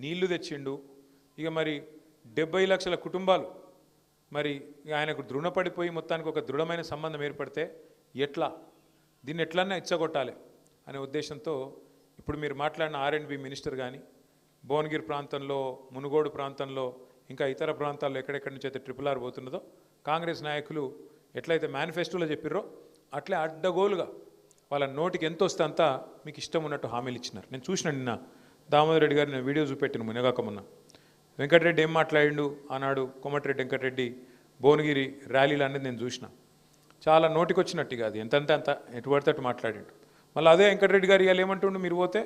నీళ్లు తెచ్చిండు. ఇక మరి 70 లక్షల కుటుంబాలు మరి ఆయనకు దృఢపడిపోయి మొత్తానికి ఒక దృఢమైన సంబంధం ఏర్పడితే ఎట్లా దీన్ని ఎట్లన్నా ఇచ్చగొట్టాలి అనే ఉద్దేశంతో ఇప్పుడు మీరు మాట్లాడిన R&B మినిస్టర్ కానీ భువనగిరి ప్రాంతంలో మునుగోడు ప్రాంతంలో ఇంకా ఇతర ప్రాంతాల్లో ఎక్కడెక్కడి నుంచి అయితే RRR పోతున్నదో కాంగ్రెస్ నాయకులు ఎట్లయితే మేనిఫెస్టోలో చెప్పిర్రో అట్లే అడ్డగోలుగా వాళ్ళ నోటికి ఎంత వస్తే అంతా మీకు ఇష్టం ఉన్నట్టు హామీలు ఇచ్చినారు. నేను చూసిన నిన్న దామోదర్ రెడ్డి గారిని వీడియో చూపెట్టిన మునగాక మొన్న వెంకటరెడ్డి ఏం మాట్లాడిండు అన్నాడు. కోమటిరెడ్డి వెంకటరెడ్డి భువనగిరి ర్యాలీలు అనేది నేను చూసిన. చాలా నోటికి వచ్చినట్టుగా అది ఎంతంటే అంత ఎటు పడితే అటు మాట్లాడిండు. మళ్ళీ అదే వెంకటరెడ్డి గారు ఇవాళ ఏమంటుండు, మీరు పోతే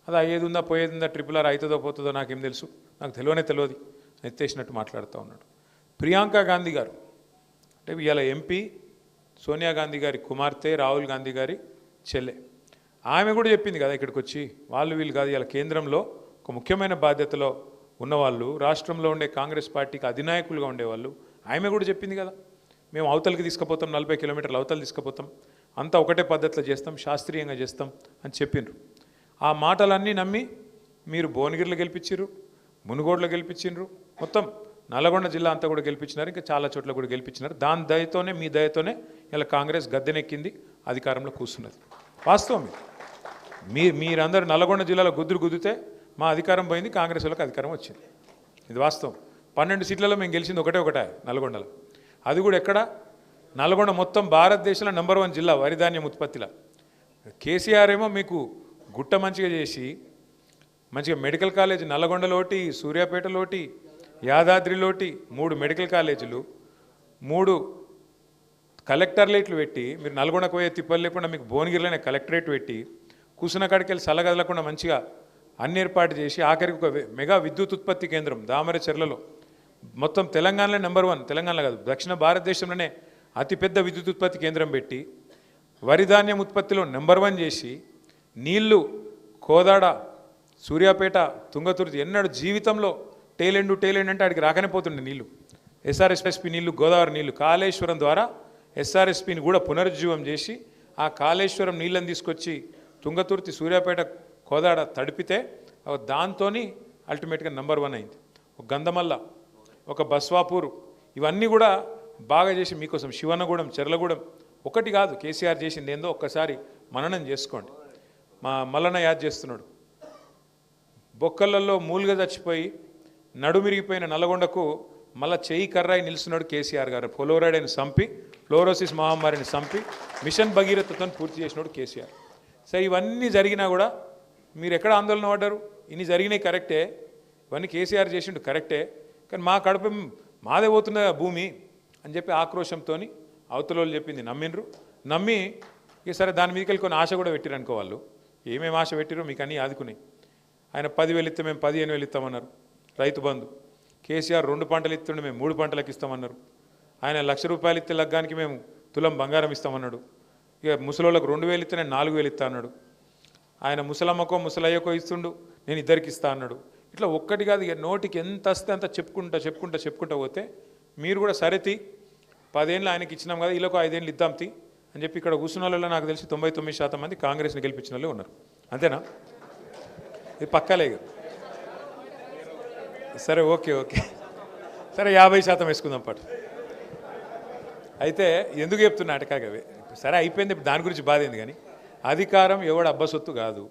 అది అయ్యేది ఉందా పోయేది ఉందా RRR అవుతుందో పోతుందో నాకేం తెలుసు, నాకు తెలియదు ఎత్తేసినట్టు మాట్లాడుతూ ఉన్నాడు. ప్రియాంక గాంధీ గారు అంటే ఇవాళ MP సోనియా గాంధీ గారి కుమార్తె, రాహుల్ గాంధీ గారి చెల్లె, ఆమె కూడా చెప్పింది కదా ఇక్కడికి వచ్చి వాళ్ళు వీళ్ళు కాదు ఇవాళ కేంద్రంలో ఒక ముఖ్యమైన బాధ్యతలో ఉన్నవాళ్ళు, రాష్ట్రంలో ఉండే కాంగ్రెస్ పార్టీకి అధినాయకులుగా ఉండేవాళ్ళు, ఆమె కూడా చెప్పింది కదా మేము అవతలకి తీసుకుపోతాం, 40 కిలోమీటర్లు అవతలు తీసుకుపోతాం, అంతా ఒకటే పద్ధతిలో చేస్తాం, శాస్త్రీయంగా చేస్తాం అని చెప్పిండ్రు. ఆ మాటలన్నీ నమ్మి మీరు భువనగిరిలో గెలిపించారు, మునుగోడులో గెలిపించారు, మొత్తం నల్గొండ జిల్లా అంతా కూడా గెలిపించినారు, ఇంకా చాలా చోట్ల కూడా గెలిపించినారు. దాని దయతోనే మీ దయతోనే ఇలా కాంగ్రెస్ గద్దెనెక్కింది, అధికారంలో కూర్చున్నది. వాస్తవం మీరందరూ నల్గొండ జిల్లాలో గుద్దితే మా అధికారం పోయింది, కాంగ్రెస్ వాళ్ళకి అధికారం వచ్చింది. ఇది వాస్తవం. 12 సీట్లలో మేము గెలిచింది ఒకటే నల్గొండలో. అది కూడా ఎక్కడ, నల్గొండ మొత్తం భారతదేశంలో నంబర్ 1 జిల్లా వరి ధాన్యం ఉత్పత్తిలో. కేసీఆర్ ఏమో మీకు గుట్ట మంచిగా చేసి మంచిగా మెడికల్ కాలేజ్ నల్గొండలోటి, సూర్యాపేటలోటి, యాదాద్రిలోటి 3 మెడికల్ కాలేజీలు, 3 కలెక్టరేట్లు పెట్టి మీరు నల్గొండకు పోయే తిప్పలు లేకుండా మీకు భువనగిరిలోనే కలెక్టరేట్ పెట్టి కూసున్న కాడికి వెళ్ళి సలగదలకుండా మంచిగా అన్ని ఏర్పాటు చేసి ఆఖరికి ఒక మెగా విద్యుత్ ఉత్పత్తి కేంద్రం దామరచెర్లలో మొత్తం తెలంగాణలో నంబర్ 1, తెలంగాణలో కాదు దక్షిణ భారతదేశంలోనే అతిపెద్ద విద్యుత్ ఉత్పత్తి కేంద్రం పెట్టి వరి ధాన్యం ఉత్పత్తిలో నంబర్ 1 చేసి నీళ్లు కోదాడ, సూర్యాపేట, తుంగతుర్తి ఎన్నడూ జీవితంలో టేలెండు అంటే ఆడికి రాకనే పోతుండే నీళ్లు. SRSP నీళ్లు, గోదావరి నీళ్లు కాళేశ్వరం ద్వారా SRSPని కూడా పునరుజ్జీవం చేసి ఆ కాళేశ్వరం నీళ్ళని తీసుకొచ్చి తుంగతుర్తి, సూర్యాపేట, కోదాడ తడిపితే దాంతో అల్టిమేట్గా నంబర్ 1 అయింది. ఒక గంధమల్ల, ఒక బస్వాపూర్, ఇవన్నీ కూడా బాగా చేసి మీకోసం శివనగూడెం, చెర్లగూడెం ఒకటి కాదు కేసీఆర్ చేసింది ఏందో ఒక్కసారి మననం చేసుకోండి. మా మల్లన్న యాద్ చేస్తున్నాడు, బొక్కలలో మూలుగా చచ్చిపోయి నడుమిరిగిపోయిన నల్గొండకు మళ్ళా చెయ్యి కర్రాయి నిలుస్తున్నాడు కేసీఆర్ గారు. ఫ్లోరైడ్ని చంపి, ఫ్లోరోసిస్ మహమ్మారిని చంపి మిషన్ భగీరథతో పూర్తి చేసినాడు కేసీఆర్. సో ఇవన్నీ జరిగినా కూడా మీరు ఎక్కడ ఆందోళన పడ్డారు? ఇన్ని జరిగినాయి కరెక్టే, ఇవన్నీ కేసీఆర్ చేసిండు కరెక్టే, కానీ మా కడుపు మాదే పోతున్న భూమి అని చెప్పి ఆక్రోశంతో అవతల వాళ్ళు చెప్పింది నమ్మి ఇక సరే దాని మీదకి వెళ్ళి కొన్ని ఆశ కూడా పెట్టిరు అనుకో. వాళ్ళు ఏమేమి ఆశ పెట్టిరో మీకు అన్నీ ఆదుకున్నాయి. ఆయన 10,000 ఇస్తే మేము 15,000 ఇస్తామన్నారు. రైతు బంధు కేసీఆర్ 2 పంటలు ఇస్తుండే మేము 3 పంటలకు ఇస్తామన్నారు. ఆయన ₹1,00,000 ఇస్తే లగ్గానికి మేము తులం బంగారం ఇస్తామన్నాడు. ఇక ముసలోళ్ళకు 2,000 ఇస్తే నేను 4,000 ఇస్తా అన్నాడు. ఆయన ముసలమ్మకో ముసలయ్యకో ఇస్తుండు, నేను ఇద్దరికి ఇస్తా అన్నాడు. ఇట్లా ఒక్కటి కాదు, ఇక నోటికి ఎంత వస్తే అంత చెప్పుకుంటా పోతే మీరు కూడా సరేతి 10 ఏళ్ళు ఆయనకి ఇచ్చినాం కదా, వీళ్ళకు 5 ఏళ్ళు ఇద్దాం తీ అని చెప్పి ఇక్కడ కూర్చున్న వాళ్ళలో నాకు తెలిసి 99% మంది కాంగ్రెస్ని గెలిపించిన వాళ్ళే ఉన్నారు. అంతేనా? ఇది పక్కాలే. సరే ఓకే సరే 50% వేసుకుందాం పాటు. అయితే ఎందుకు చెప్తున్నా అంటే కాగవే సరే అయిపోయింది, దాని గురించి బాధ ఏంది. కానీ అధికారం ఎవరి అబ్బ సొత్తు కాదు,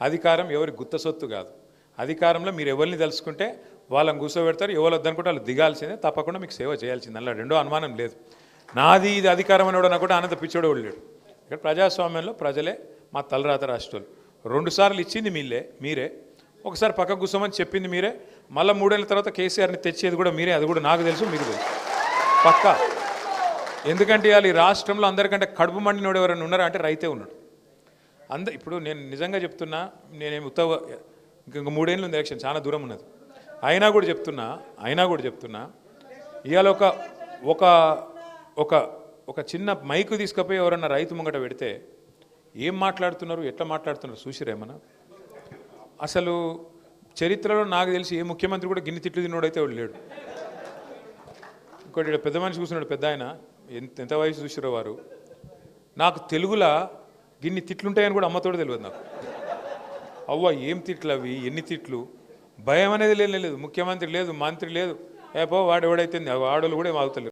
అధికారం ఎవరి గుత్త సొత్తు కాదు. అధికారంలో మీరు ఎవరిని తెలుసుకుంటే వాళ్ళని కూర్చోబెడతారు, ఎవరు వద్దనుకుంటే వాళ్ళు దిగాల్సిందే, తప్పకుండా మీకు సేవ చేయాల్సింది, అలా రెండో అనుమానం లేదు. నాది ఇది అధికారం అనేవాడు అనుకుంటే అనంత పిచ్చోడు లేడు. ఇక్కడ ప్రజాస్వామ్యంలో ప్రజలే మా తలరాత రాష్ట్రాలు. 2 సార్లు ఇచ్చింది మీరే, ఒకసారి పక్కకు కూర్చోమని చెప్పింది మీరే, మళ్ళీ 3 ఏళ్ళ తర్వాత కేసీఆర్ని తెచ్చేది కూడా మీరే, అది కూడా నాకు తెలుసు మీకు తెలుసు పక్కా. ఎందుకంటే ఇవాళ ఈ రాష్ట్రంలో అందరికంటే కడుపు మండినోడు ఎవరైనా ఉన్నారా అంటే రైతే ఉన్నాడు. ఇప్పుడు నేను నిజంగా చెప్తున్నా, నేనేమి ఇంక 3 ఏళ్ళు ఉంది ఎలక్షన్, చాలా దూరం ఉన్నది. అయినా కూడా చెప్తున్నా ఇవాళ ఒక చిన్న మైకు తీసుకుపోయి ఎవరన్నా రైతు ముంగట పెడితే ఏం మాట్లాడుతున్నారు, ఎట్లా మాట్లాడుతున్నారు చూసిరేమన్నా? అసలు చరిత్రలో నాకు తెలిసి ఏ ముఖ్యమంత్రి కూడా గిన్ని తిట్లు తిన్నోడైతే వాడు లేడు. ఇంకోటి పెద్ద మనిషి కూర్చున్నాడు, పెద్ద ఆయన, ఎంత వయసు చూసిరో వారు. నాకు తెలుగులో గిన్ని తిట్లుంటాయని కూడా అమ్మతోడు తెలియదు నాకు. అవ్వ ఏం తిట్లు అవి, ఎన్ని తిట్లు. భయం అనేది లేదు. ముఖ్యమంత్రి లేదు, మంత్రి లేదు, ఏపో వాడు ఎవడైతే ఆడోళ్ళు కూడా ఏం ఆగుతలేరు.